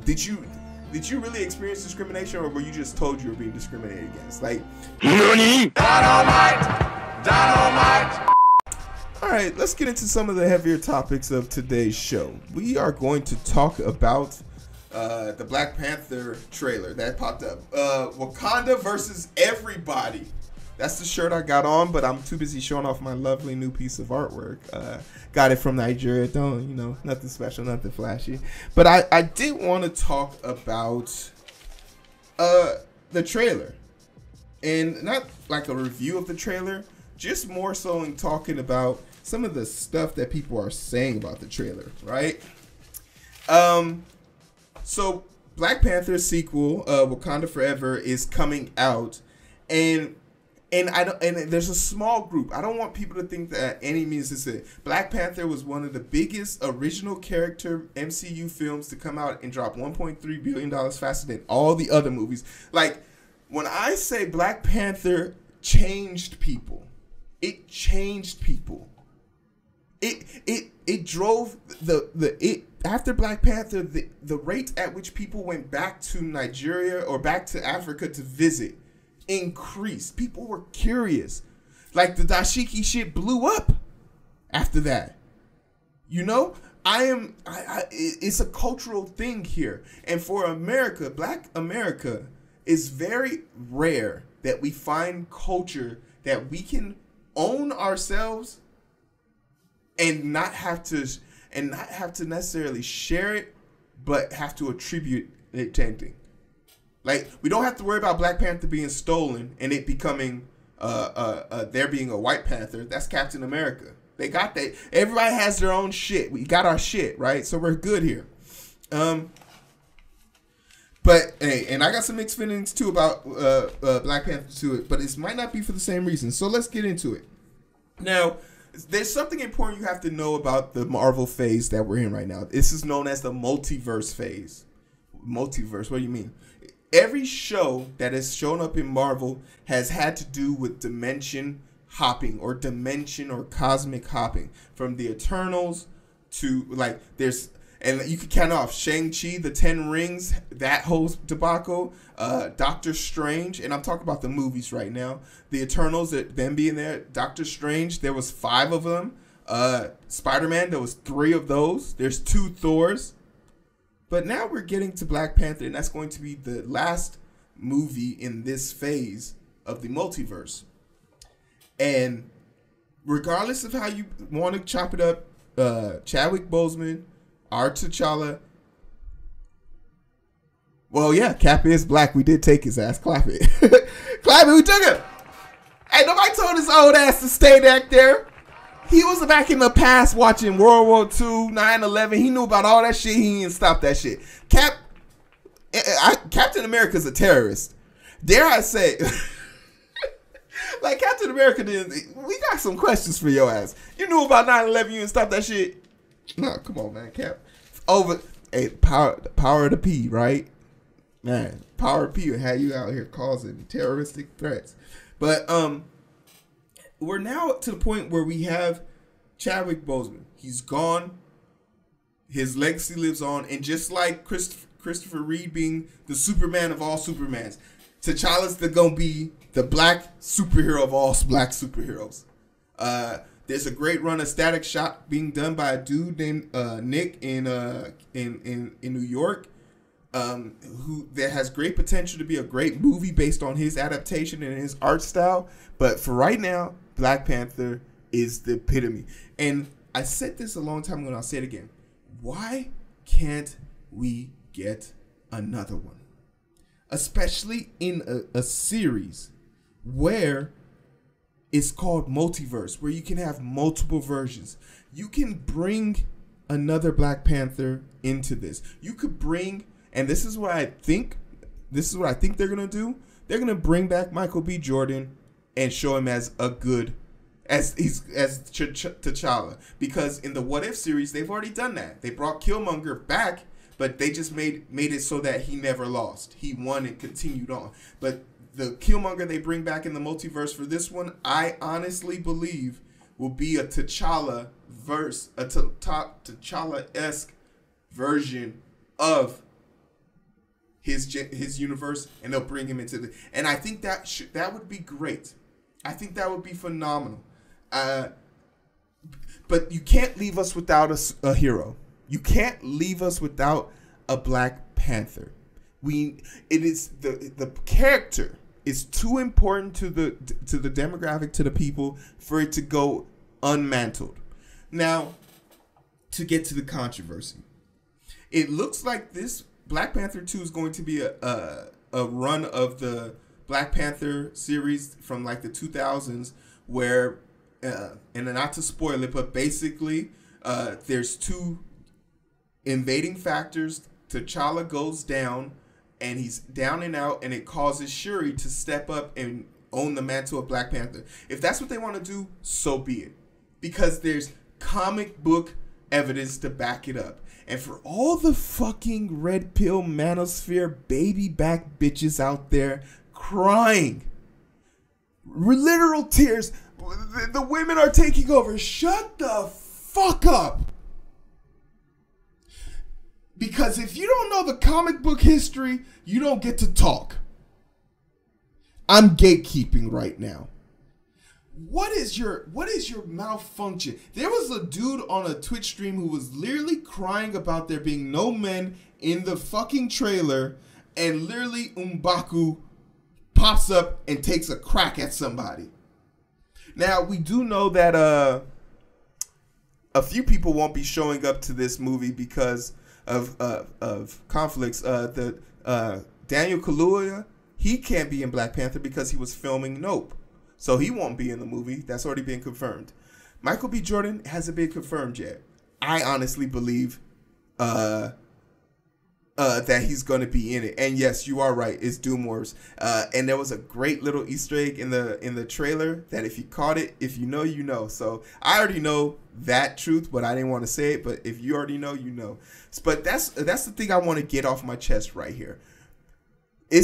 did you really experience discrimination, or were you just told you were being discriminated against? Like, NANI? Dynamite. All right, let's get into some of the heavier topics of today's show. We are going to talk about the Black Panther trailer that popped up. Wakanda versus everybody. That's the shirt I got on, but I'm too busy showing off my lovely new piece of artwork. Got it from Nigeria. Don't, nothing special, nothing flashy. But I did want to talk about the trailer. And not like a review of the trailer, just more so in talking about some of the stuff that people are saying about the trailer, right? So Black Panther sequel, Wakanda Forever, is coming out, and there's a small group. I don't want people to think that any means this is it. Black Panther was one of the biggest original character MCU films to come out and drop $1.3 billion faster than all the other movies. Like, when I say Black Panther changed people, it changed people. It drove after Black Panther, the rate at which people went back to Nigeria or back to Africa to visit increased. People were curious. Like, the dashiki shit blew up after that. It's a cultural thing here. And for America, Black America, is very rare that we find culture that we can own ourselves and not have to necessarily share it, but have to attribute it to anything. Like, we don't have to worry about Black Panther being stolen and it becoming there being a White Panther. That's Captain America. They got that. Everybody has their own shit. We got our shit, right? So we're good here. But hey, and I got some mixed feelings too about Black Panther 2, but it might not be for the same reason. So let's get into it. Now, there's something important you have to know about the Marvel phase that we're in right now. This is known as the multiverse phase. Multiverse, what do you mean? Every show that has shown up in Marvel has had to do with dimension hopping or dimension or cosmic hopping. From the Eternals to, like, there's, and you can count off Shang-Chi, the 10 Rings, that whole debacle, Doctor Strange, and I'm talking about the movies right now. The Eternals, them being there, Doctor Strange, there was 5 of them. Spider-Man, there was 3 of those. There's 2 Thors. But now we're getting to Black Panther, and that's going to be the last movie in this phase of the multiverse. And regardless of how you want to chop it up, Chadwick Boseman, our T'Challa. Well, yeah, Cap is black. We did take his ass. Clap it. Clap it. We took him. Hey, nobody told his old ass to stay back there. He was back in the past watching World War II, 9/11. He knew about all that shit. He didn't stop that shit. Captain America's a terrorist. Dare I say, like, Captain America did. We got some questions for your ass. You knew about 9/11. You didn't stop that shit. No, come on, man, Cap. Hey, power of the P, right? Man, power of P will have you out here causing terroristic threats. But we're now to the point where we have Chadwick Boseman. He's gone. His legacy lives on, and just like Christopher Reeve being the Superman of all Supermans, T'Challa's gonna be the black superhero of all black superheroes. There's a great run of Static Shock being done by a dude named Nick in New York, who that has great potential to be a great movie based on his adaptation and his art style. But for right now, Black Panther is the epitome. And I said this a long time ago, and I'll say it again. Why can't we get another one? Especially in a series where it's called multiverse, where you can have multiple versions. You can bring another Black Panther into this. You could bring, and this is what I think they're gonna do. They're gonna bring back Michael B. Jordan and show him as a good, as T'Challa, because in the What If series they've already done that. They brought Killmonger back, but they just made it so that he never lost. He won and continued on. But the Killmonger they bring back in the multiverse for this one, I honestly believe will be a T'Challa verse, a T'Challa-esque version of his universe, and they'll bring him into the. And I think that would be great. I think that would be phenomenal. But you can't leave us without a hero. You can't leave us without a Black Panther. It is the character is too important to the demographic, to the people, for it to go unmantled. Now, to get to the controversy, it looks like this Black Panther 2 is going to be a run of the Black Panther series from like the 2000s, where and not to spoil it, but basically there's two invading factors. T'Challa goes down, and he's down and out, and it causes Shuri to step up and own the mantle of Black Panther. If that's what they want to do, so be it. Because there's comic book evidence to back it up. And for all the fucking red pill manosphere baby back bitches out there crying, literal tears, the women are taking over. Shut the fuck up. Because if you don't know the comic book history, you don't get to talk. I'm gatekeeping right now. What is your malfunction? There was a dude on a Twitch stream who was literally crying about there being no men in the fucking trailer, and literally M'Baku pops up and takes a crack at somebody. Now, we do know that a few people won't be showing up to this movie because of conflicts. Daniel Kaluuya, he can't be in Black Panther because he was filming Nope. So he won't be in the movie. That's already been confirmed. Michael B. Jordan hasn't been confirmed yet. I honestly believe that he's going to be in it. And yes, you are right. It's Doom Wars. And there was a great little Easter egg in the trailer that if you caught it, if you know, you know. So I already know that truth, but I didn't want to say it. But if you already know, you know. But that's the thing I want to get off my chest right here. And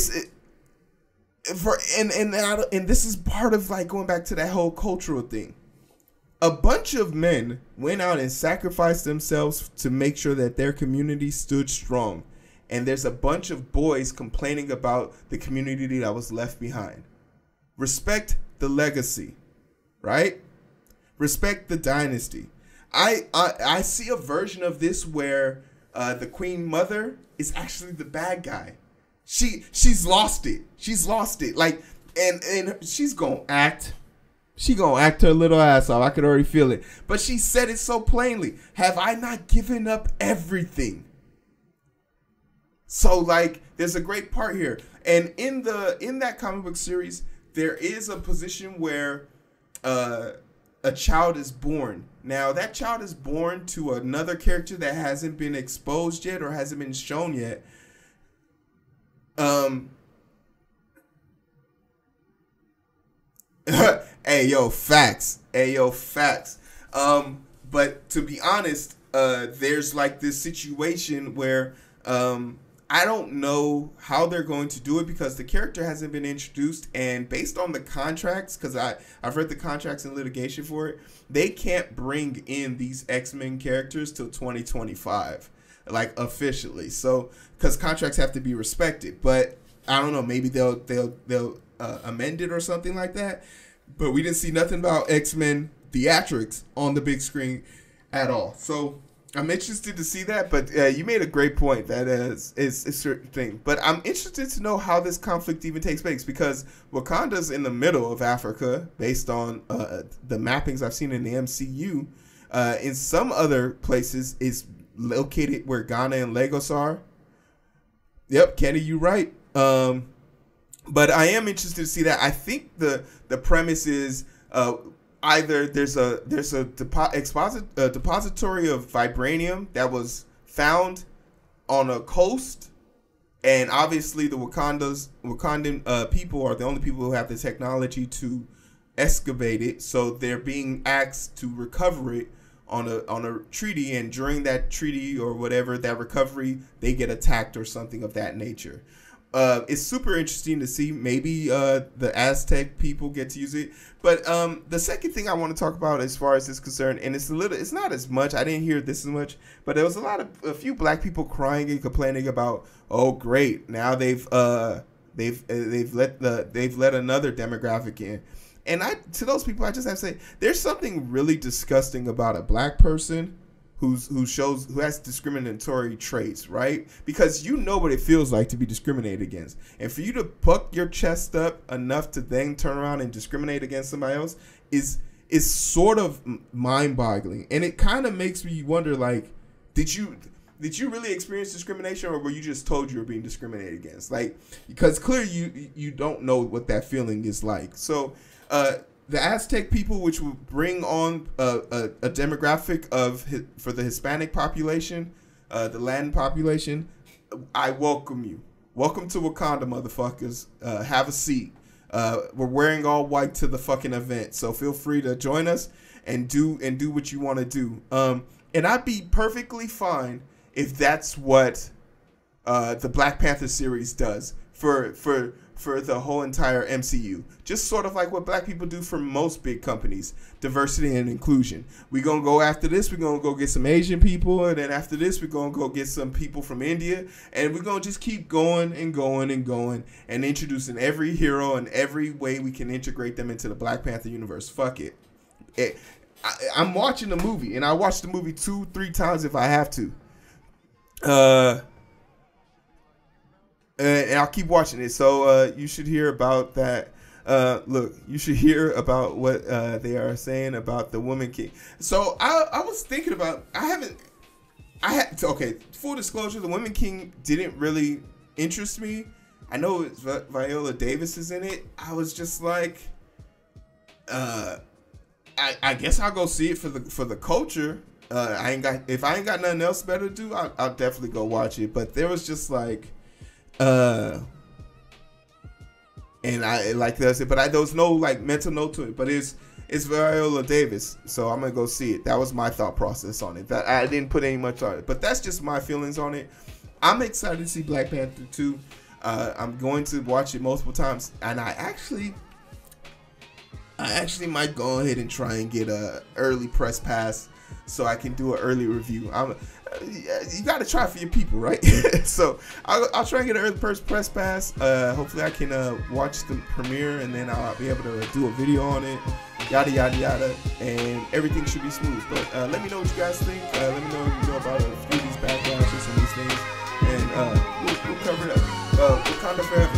this is part of like going back to that whole cultural thing. A bunch of men went out and sacrificed themselves to make sure that their community stood strong. And there's a bunch of boys complaining about the community that was left behind. Respect the legacy, right? Respect the dynasty. I see a version of this where the Queen Mother is actually the bad guy. She's lost it. She's lost it. Like, and she's gonna act. She gonna act her little ass off. I could already feel it. But she said it so plainly. Have I not given up everything? So like, there's a great part here. And in that comic book series, there is a position where a child is born. Now that child is born to another character that hasn't been exposed yet or hasn't been shown yet. Hey yo, facts. But to be honest, there's like this situation where I don't know how they're going to do it because the character hasn't been introduced, and based on the contracts, because I've read the contracts and litigation for it, they can't bring in these X-Men characters till 2025. Like officially, so because contracts have to be respected, but I don't know, maybe they'll amend it or something like that. But we didn't see nothing about X-Men theatrics on the big screen at all. So I'm interested to see that. But you made a great point that is a certain thing. But I'm interested to know how this conflict even takes place because Wakanda's in the middle of Africa based on the mappings I've seen in the MCU. In some other places, is located where Ghana and Lagos are. Yep, Kenny, you right. But I am interested to see that. I think the premise is either there's a depository of vibranium that was found on a coast, and obviously the Wakandan people are the only people who have the technology to excavate it, so they're being asked to recover it on a treaty, and during that treaty or whatever, that recovery, they get attacked or something of that nature. it's super interesting to see. Maybe the Aztec people get to use it. But the second thing I want to talk about as far as this is concerned, and it's not as much. I didn't hear this as much, but there was a few black people crying and complaining about, oh great, now they've let another demographic in. And to those people, I just have to say, there's something really disgusting about a black person who has discriminatory traits, right? Because you know what it feels like to be discriminated against. And for you to puck your chest up enough to then turn around and discriminate against somebody else is sort of mind-boggling. And it kind of makes me wonder, like, did you really experience discrimination, or were you just told you were being discriminated against? Like, because clearly you don't know what that feeling is like. So the Aztec people, which will bring on a demographic for the Hispanic population, the Latin population, I welcome you. Welcome to Wakanda, motherfuckers. Have a seat. We're wearing all white to the fucking event, so feel free to join us and do what you want to do. And I'd be perfectly fine if that's what the Black Panther series does for the whole entire MCU. Just sort of like what black people do for most big companies. Diversity and inclusion. We're going to go after this. We're going to go get some Asian people. And then after this, we're going to go get some people from India. And we're going to just keep going and going and going and introducing every hero and every way we can integrate them into the Black Panther universe. Fuck it. I'm watching the movie, and I watch the movie 2-3 times if I have to. And I'll keep watching it. So you should hear about that. Look, you should hear about what they are saying about the Woman King. So I was thinking about, okay, full disclosure, the Woman King didn't really interest me. I know Viola Davis is in it. I was just like, I guess I'll go see it for the culture. If I ain't got nothing else better to do, I'll definitely go watch it. But there was just like, and I like that, but there was no like mental note to it. But it's Viola Davis, so I'm gonna go see it. That was my thought process on it. That I didn't put any much on it, but that's just my feelings on it. I'm excited to see Black Panther 2. I'm going to watch it multiple times, and I actually might go ahead and try and get a early press pass so I can do an early review. You got to try for your people, right? So I'll try and get an early press pass. Hopefully I can watch the premiere, and then I'll be able to do a video on it. Yada, yada, yada. And everything should be smooth. But let me know what you guys think. Let me know what you know about a few of these backlashes and these things. And we'll cover it up. Wakanda forever.